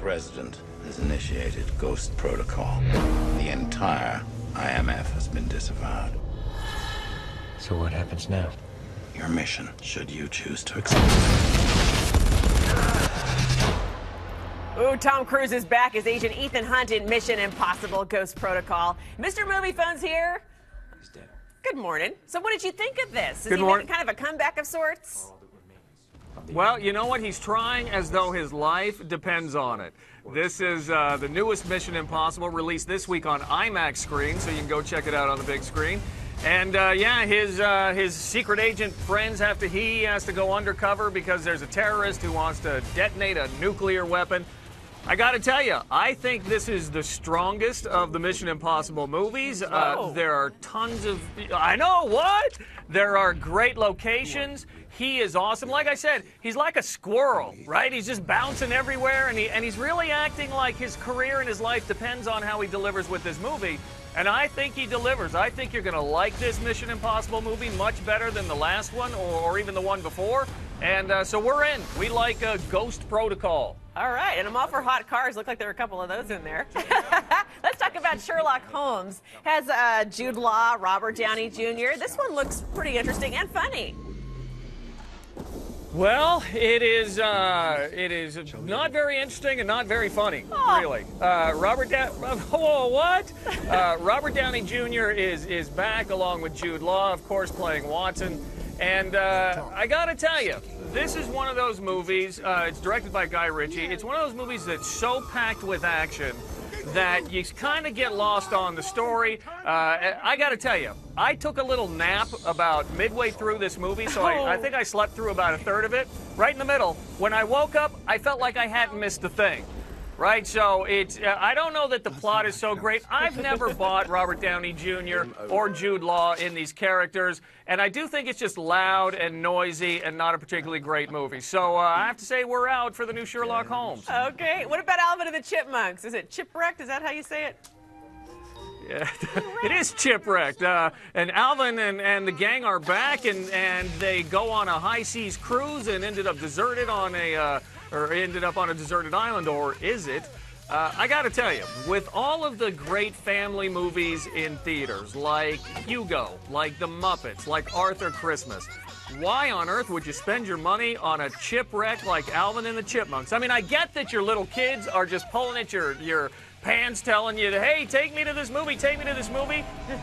president has initiated Ghost Protocol. The entire IMF has been disavowed. So what happens now? Your mission, should you choose to accept it. Ooh, Tom Cruise is back as Agent Ethan Hunt in Mission Impossible Ghost Protocol. Mr. Movie Phone's here. He's dead. Good morning. So what did you think of this? Good morning. Kind of a comeback of sorts? Well, you know what? He's trying as though his life depends on it. This is the newest Mission Impossible, released this week on IMAX screen, so you can go check it out on the big screen. And yeah, his secret agent friends he has to go undercover because there's a terrorist who wants to detonate a nuclear weapon. I got to tell you, I think this is the strongest of the Mission Impossible movies. There are tons of... I know, what? There are great locations. He is awesome. Like I said, he's like a squirrel, right? He's just bouncing everywhere, and he's really acting like his career and his life depends on how he delivers with this movie. And I think he delivers. I think you're going to like this Mission Impossible movie much better than the last one or even the one before. And so we're in. We like Ghost Protocol. All right, and I'm all for hot cars. Look like there are a couple of those in there. Let's talk about Sherlock Holmes. Has Jude Law, Robert Downey Jr. This one looks pretty interesting and funny. Well, it is not very interesting and not very funny, really. Robert Downey Jr. is back along with Jude Law, of course, playing Watson. And I gotta tell you, this is one of those movies, it's directed by Guy Ritchie, it's one of those movies that's so packed with action that you kind of get lost on the story. I gotta tell you, I took a little nap about midway through this movie, so I think I slept through about a third of it, right in the middle. When I woke up, I felt like I hadn't missed a thing. Right, so it's, I don't know that the plot is so great. I've never bought Robert Downey Jr. or Jude Law in these characters, and I do think it's just loud and noisy and not a particularly great movie. So I have to say we're out for the new Sherlock Holmes. Okay, what about Alvin and the Chipmunks? Is it Chipwrecked? Is that how you say it? Yeah, it is Chipwrecked. And Alvin and the gang are back, and they go on a high seas cruise and ended up on a deserted island, or is it? I gotta tell you, with all of the great family movies in theaters, like Hugo, like The Muppets, like Arthur Christmas, why on earth would you spend your money on a chipwreck like Alvin and the Chipmunks? I mean, I get that your little kids are just pulling at your pants telling you, hey, take me to this movie,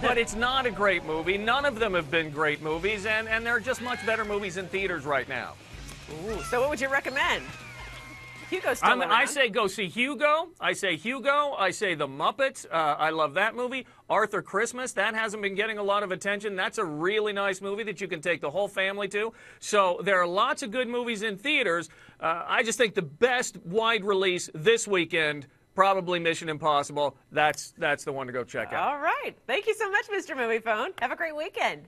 but it's not a great movie. None of them have been great movies, and there are just much better movies in theaters right now. Ooh, so what would you recommend? Hugo's still around. I say go see Hugo. I say The Muppets. I love that movie. Arthur Christmas, that hasn't been getting a lot of attention. That's a really nice movie that you can take the whole family to. So there are lots of good movies in theaters. I just think the best wide release this weekend, probably Mission Impossible. That's the one to go check out. All right. Thank you so much, Mr. Movie Phone. Have a great weekend.